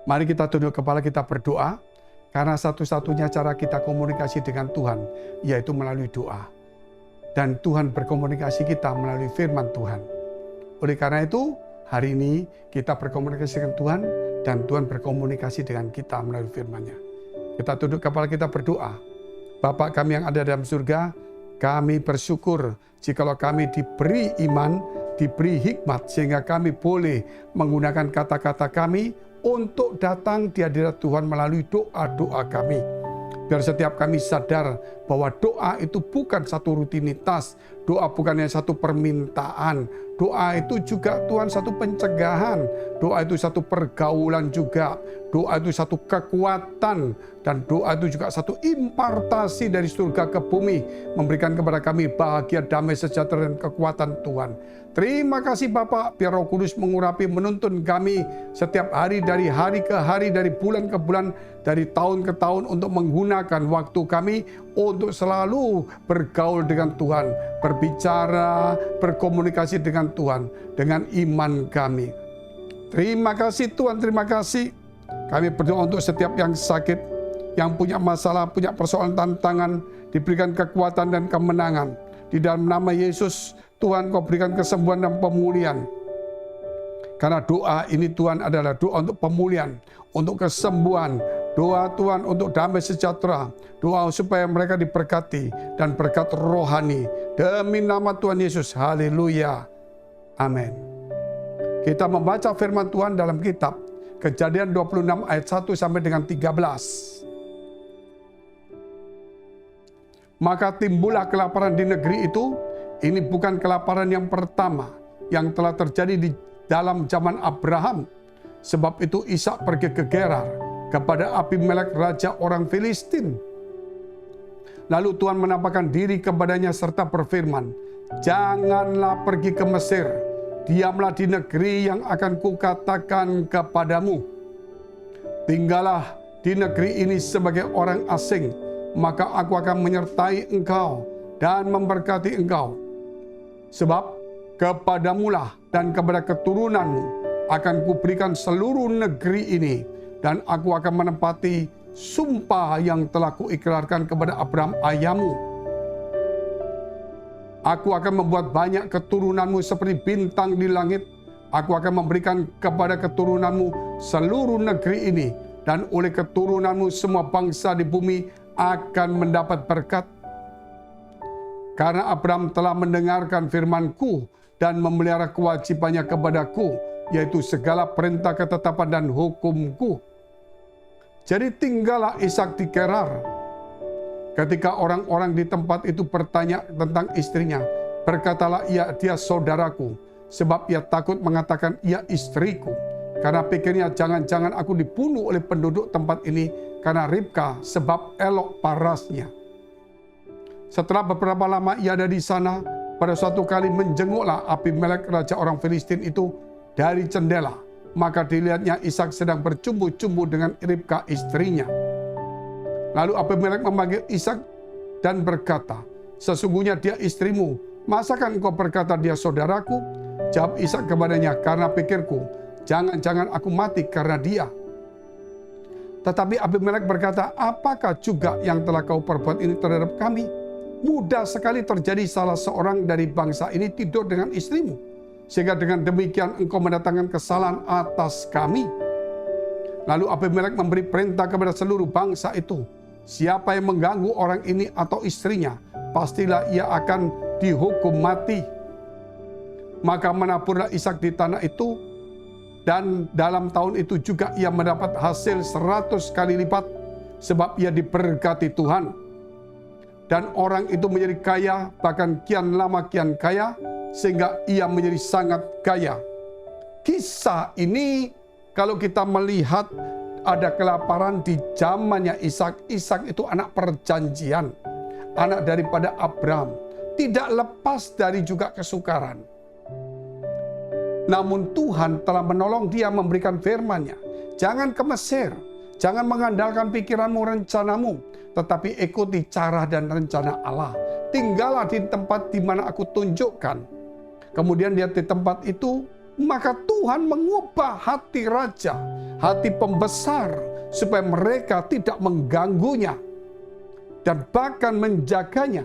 Mari kita tunduk kepala, kita berdoa, karena satu-satunya cara kita komunikasi dengan Tuhan, yaitu melalui doa. Dan Tuhan berkomunikasi kita melalui firman Tuhan. Oleh karena itu, hari ini kita berkomunikasi dengan Tuhan, dan Tuhan berkomunikasi dengan kita melalui firman-Nya. Kita tunduk kepala, kita berdoa. Bapa kami yang ada dalam surga, kami bersyukur jikalau kami diberi iman, diberi hikmat, sehingga kami boleh menggunakan kata-kata kami untuk datang di hadirat Tuhan melalui doa-doa kami. Biar setiap kami sadar bahwa doa itu bukan satu rutinitas, doa bukan hanya satu permintaan, doa itu juga Tuhan satu pencegahan, doa itu satu pergaulan juga, doa itu satu kekuatan, dan doa itu juga satu impartasi dari surga ke bumi, memberikan kepada kami bahagia, damai, sejahtera, dan kekuatan Tuhan. Terima kasih Bapak, biar Roh Kudus mengurapi, menuntun kami setiap hari, dari hari ke hari, dari bulan ke bulan, dari tahun ke tahun, untuk menggunakan waktu kami untuk selalu bergaul dengan Tuhan, berbicara, berkomunikasi dengan Tuhan, dengan iman kami. Terima kasih Tuhan, terima kasih. Kami berdoa untuk setiap yang sakit, yang punya masalah, punya persoalan, tantangan, diberikan kekuatan dan kemenangan. Di dalam nama Yesus, Tuhan, Kau berikan kesembuhan dan pemulihan. Karena doa ini Tuhan adalah doa untuk pemulihan, untuk kesembuhan. Doa Tuhan untuk damai sejahtera. Doa supaya mereka diberkati dan berkat rohani. Demi nama Tuhan Yesus, haleluya. Amin. Kita membaca firman Tuhan dalam kitab Kejadian 26 ayat 1 sampai dengan 13. Maka timbullah kelaparan di negeri itu. Ini bukan kelaparan yang pertama yang telah terjadi di dalam zaman Abraham. Sebab itu Ishak pergi ke Gerar kepada Abimelek, raja orang Filistin. Lalu Tuhan menampakkan diri kepadanya serta berfirman, "Janganlah pergi ke Mesir, diamlah di negeri yang akan kukatakan kepadamu. Tinggallah di negeri ini sebagai orang asing, maka aku akan menyertai engkau dan memberkati engkau. Sebab kepadamulah dan kepada keturunanmu akan kuberikan seluruh negeri ini, dan aku akan menepati sumpah yang telah kuikrarkan kepada Abraham ayahmu. Aku akan membuat banyak keturunanmu seperti bintang di langit. Aku akan memberikan kepada keturunanmu seluruh negeri ini, dan oleh keturunanmu semua bangsa di bumi akan mendapat berkat. Karena Abraham telah mendengarkan firman-Ku dan memelihara kewajibannya kepadaku, yaitu segala perintah, ketetapan, dan hukum-Ku." Jadi tinggallah Ishak di Gerar. Ketika orang-orang di tempat itu bertanya tentang istrinya, berkatalah ia, "Dia saudaraku," sebab ia takut mengatakan, "Ia istriku," karena pikirnya jangan-jangan aku dibunuh oleh penduduk tempat ini karena Ribka, sebab elok parasnya. Setelah beberapa lama ia ada di sana, pada suatu kali menjenguklah Abimelek, raja orang Filistin itu, dari jendela. Maka dilihatnya Ishak sedang bercumbu-cumbu dengan Ribka istrinya. Lalu Abimelek memanggil Ishak dan berkata, "Sesungguhnya dia istrimu. Masakan engkau berkata dia saudaraku?" Jawab Ishak kepadanya, "Karena pikirku, jangan-jangan aku mati karena dia." Tetapi Abimelek berkata, "Apakah juga yang telah kau perbuat ini terhadap kami? Mudah sekali terjadi salah seorang dari bangsa ini tidur dengan istrimu, sehingga dengan demikian engkau mendatangkan kesalahan atas kami." Lalu Abimelek memberi perintah kepada seluruh bangsa itu, "Siapa yang mengganggu orang ini atau istrinya, pastilah ia akan dihukum mati." Maka menaburlah Ishak di tanah itu, dan dalam tahun itu juga ia mendapat hasil 100 kali lipat, sebab ia diberkati Tuhan. Dan orang itu menjadi kaya, bahkan kian lama kian kaya, sehingga ia menjadi sangat kaya. Kisah ini, kalau kita melihat ada kelaparan di zamannya Ishak. Ishak itu anak perjanjian, anak daripada Abraham. Tidak lepas dari juga kesukaran. Namun Tuhan telah menolong dia, memberikan firman-Nya. Jangan ke Mesir, jangan mengandalkan pikiranmu, rencanamu, tetapi ikuti cara dan rencana Allah. Tinggallah di tempat di mana aku tunjukkan. Kemudian dia di tempat itu, maka Tuhan mengubah hati raja. hati pembesar, supaya mereka tidak mengganggunya dan bahkan menjaganya.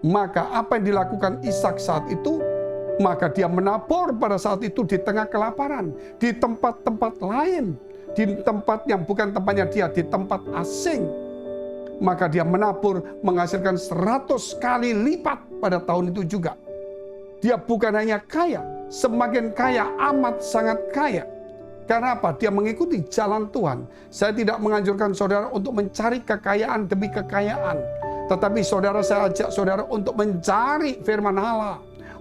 Maka apa yang dilakukan Ishak saat itu? Maka dia menabur pada saat itu di tengah kelaparan, di tempat-tempat lain, di tempat yang bukan tempatnya dia, di tempat asing. Maka dia menabur menghasilkan 100 kali lipat pada tahun itu juga. Dia bukan hanya kaya, semakin kaya, amat sangat kaya. Karena apa? Dia mengikuti jalan Tuhan. Saya tidak menganjurkan saudara untuk mencari kekayaan demi kekayaan. Tetapi saudara, saya ajak saudara untuk mencari firman Allah.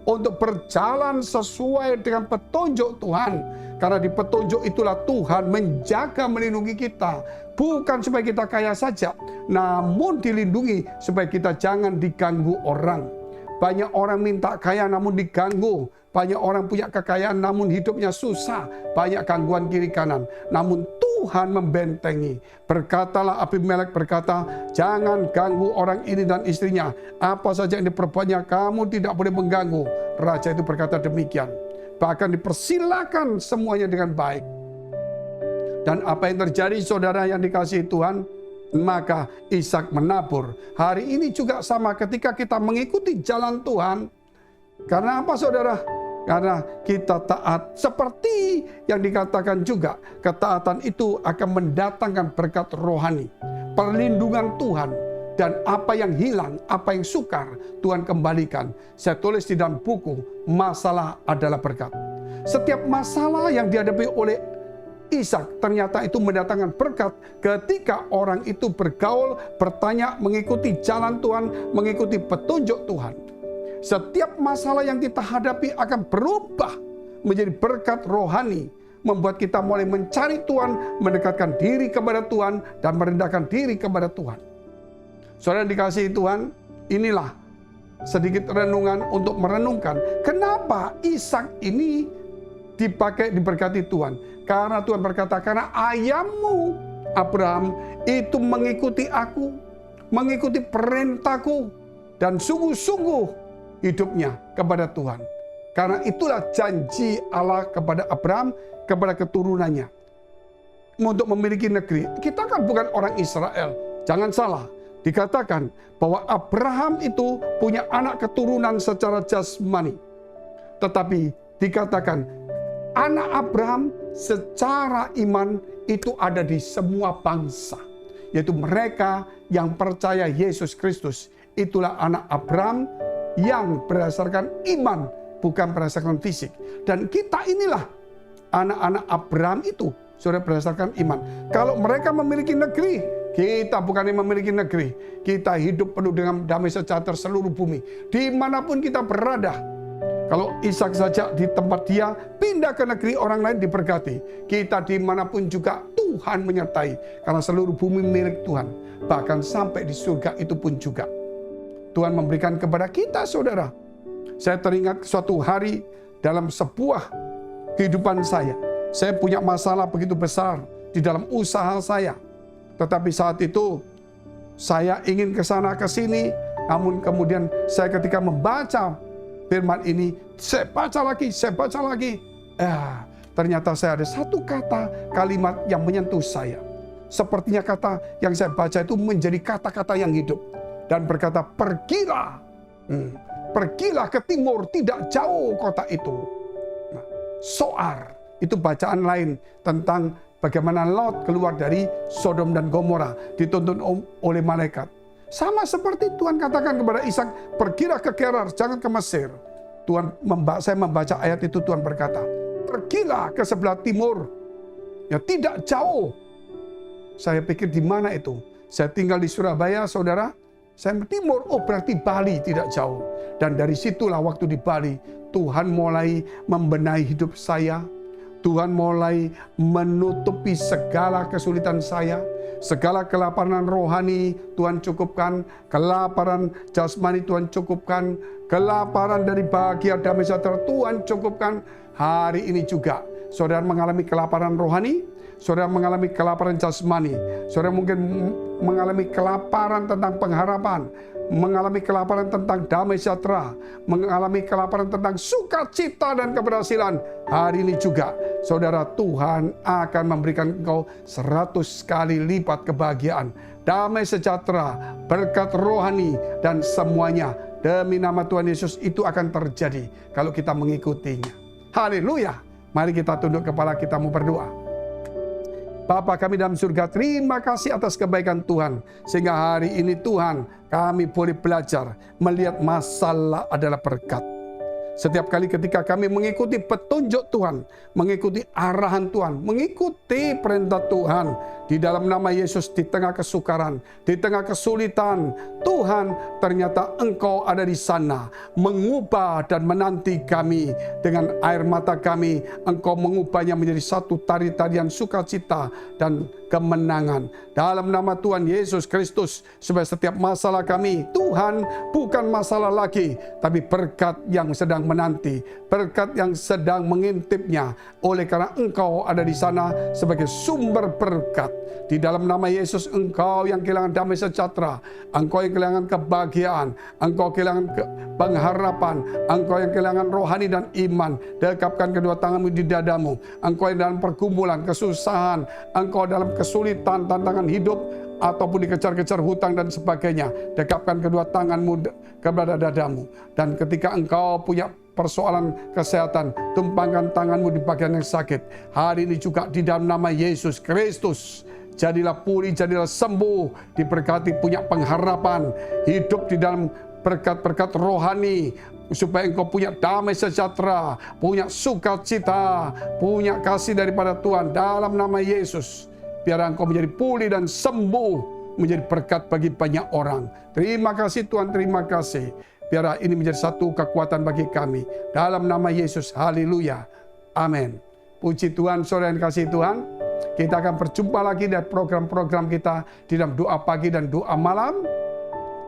Untuk berjalan sesuai dengan petunjuk Tuhan. Karena di petunjuk itulah Tuhan menjaga, melindungi kita. Bukan supaya kita kaya saja, namun dilindungi supaya kita jangan diganggu orang. Banyak orang minta kaya namun diganggu. Banyak orang punya kekayaan namun hidupnya susah. Banyak gangguan kiri kanan. Namun Tuhan membentengi. Berkatalah Abimelek berkata, jangan ganggu orang ini dan istrinya. Apa saja yang diperbuatnya kamu tidak boleh mengganggu. Raja itu berkata demikian. Bahkan dipersilakan semuanya dengan baik. Dan apa yang terjadi saudara yang dikasihi Tuhan? Maka Ishak menabur. Hari ini juga sama ketika kita mengikuti jalan Tuhan. Karena apa saudara? Karena kita taat. Seperti yang dikatakan juga, ketaatan itu akan mendatangkan berkat rohani, perlindungan Tuhan. Dan apa yang hilang, apa yang sukar, Tuhan kembalikan. Saya tulis di dalam buku, masalah adalah berkat. Setiap masalah yang dihadapi oleh Ishak ternyata itu mendatangkan berkat ketika orang itu bergaul, bertanya, mengikuti jalan Tuhan, mengikuti petunjuk Tuhan. Setiap masalah yang kita hadapi akan berubah menjadi berkat rohani, membuat kita mulai mencari Tuhan, mendekatkan diri kepada Tuhan, dan merendahkan diri kepada Tuhan. Saudara dikasihi Tuhan, inilah sedikit renungan untuk merenungkan kenapa Ishak ini diberkati Tuhan. Karena Tuhan berkata, karena ayahmu Abraham itu mengikuti aku, mengikuti perintahku, dan sungguh-sungguh hidupnya kepada Tuhan. Karena itulah janji Allah kepada Abraham, kepada keturunannya, untuk memiliki negeri. Kita kan bukan orang Israel, jangan salah. Dikatakan bahwa Abraham itu punya anak keturunan secara jasmani. Tetapi dikatakan anak Abraham secara iman itu ada di semua bangsa. Yaitu mereka yang percaya Yesus Kristus. Itulah anak Abraham yang berdasarkan iman, bukan berdasarkan fisik. Dan kita inilah anak-anak Abraham itu, saudara, berdasarkan iman. Kalau mereka memiliki negeri, kita bukan yang memiliki negeri. Kita hidup penuh dengan damai sejahtera seluruh bumi. Dimanapun kita berada. Kalau Ishak saja di tempat dia, pindah ke negeri orang lain diberkati. Kita dimanapun juga Tuhan menyertai. Karena seluruh bumi milik Tuhan. Bahkan sampai di surga itu pun juga. Tuhan memberikan kepada kita, saudara. Saya teringat suatu hari dalam sebuah kehidupan saya. Saya punya masalah begitu besar di dalam usaha saya. Tetapi saat itu saya ingin ke sana ke sini, namun kemudian saya ketika membaca firman ini, saya baca lagi. Ternyata saya ada satu kata, kalimat yang menyentuh saya. Sepertinya kata yang saya baca itu menjadi kata-kata yang hidup. Dan berkata, pergilah. Pergilah ke timur, tidak jauh kota itu. Soar, itu bacaan lain tentang bagaimana Lot keluar dari Sodom dan Gomora, dituntun oleh malaikat. Sama seperti Tuhan katakan kepada Ishak, pergilah ke Gerar, jangan ke Mesir. Saya membaca ayat itu, Tuhan berkata, pergilah ke sebelah timur, ya tidak jauh. Saya pikir di mana itu? Saya tinggal di Surabaya, saudara. Saya timur, oh berarti Bali tidak jauh. Dan dari situlah waktu di Bali, Tuhan mulai membenahi hidup saya. Tuhan mulai menutupi segala kesulitan saya. Segala kelaparan rohani Tuhan cukupkan. Kelaparan jasmani Tuhan cukupkan. Kelaparan dari bahagia damai sejahtera Tuhan cukupkan. Hari ini juga saudara mengalami kelaparan rohani. Saudara mengalami kelaparan jasmani. Saudara mungkin mengalami kelaparan tentang pengharapan. mengalami kelaparan tentang damai sejahtera, mengalami kelaparan tentang sukacita dan keberhasilan, hari ini juga saudara, Tuhan akan memberikan engkau 100 kali lipat kebahagiaan, damai sejahtera, berkat rohani, dan semuanya demi nama Tuhan Yesus itu akan terjadi kalau kita mengikutinya. Haleluya. Mari kita tunduk kepala, kita mau berdoa. Bapa kami dalam surga, terima kasih atas kebaikan Tuhan. Sehingga hari ini Tuhan, kami boleh belajar melihat masalah adalah berkat. Setiap kali ketika kami mengikuti petunjuk Tuhan, mengikuti arahan Tuhan, mengikuti perintah Tuhan, di dalam nama Yesus, di tengah kesukaran, di tengah kesulitan, Tuhan ternyata Engkau ada di sana, mengubah dan menanti kami dengan air mata kami. Engkau mengubahnya menjadi satu tari-tarian sukacita dan kemenangan. Dalam nama Tuhan Yesus Kristus, supaya setiap masalah kami, Tuhan, bukan masalah lagi, tapi berkat yang sedang menanti, berkat yang sedang mengintipnya, oleh karena Engkau ada di sana sebagai sumber berkat. Di dalam nama Yesus, Engkau yang kehilangan damai sejahtera, Engkau yang kehilangan kebahagiaan, Engkau kehilangan pengharapan, Engkau yang kehilangan rohani dan iman, dekapkan kedua tanganmu di dadamu. Engkau yang dalam pergumulan, kesusahan, Engkau dalam kesulitan, tantangan hidup, ataupun dikejar-kejar hutang dan sebagainya, dekapkan kedua tanganmu kepada dadamu. Dan ketika engkau punya persoalan kesehatan, tumpangkan tanganmu di bagian yang sakit. Hari ini juga di dalam nama Yesus Kristus, jadilah pulih, jadilah sembuh, diberkati, punya pengharapan, hidup di dalam berkat-berkat rohani, supaya engkau punya damai sejahtera, punya sukacita, punya kasih daripada Tuhan. Dalam nama Yesus, biar engkau menjadi pulih dan sembuh, menjadi berkat bagi banyak orang. Terima kasih Tuhan, terima kasih. Biar ini menjadi satu kekuatan bagi kami. Dalam nama Yesus, haleluya. Amin. Puji Tuhan, saudara yang kasih Tuhan. Kita akan berjumpa lagi dari program-program kita di dalam doa pagi dan doa malam.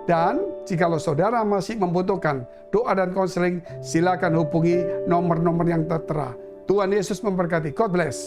Dan jikalau saudara masih membutuhkan doa dan konseling, silakan hubungi nomor-nomor yang tertera. Tuhan Yesus memberkati. God bless.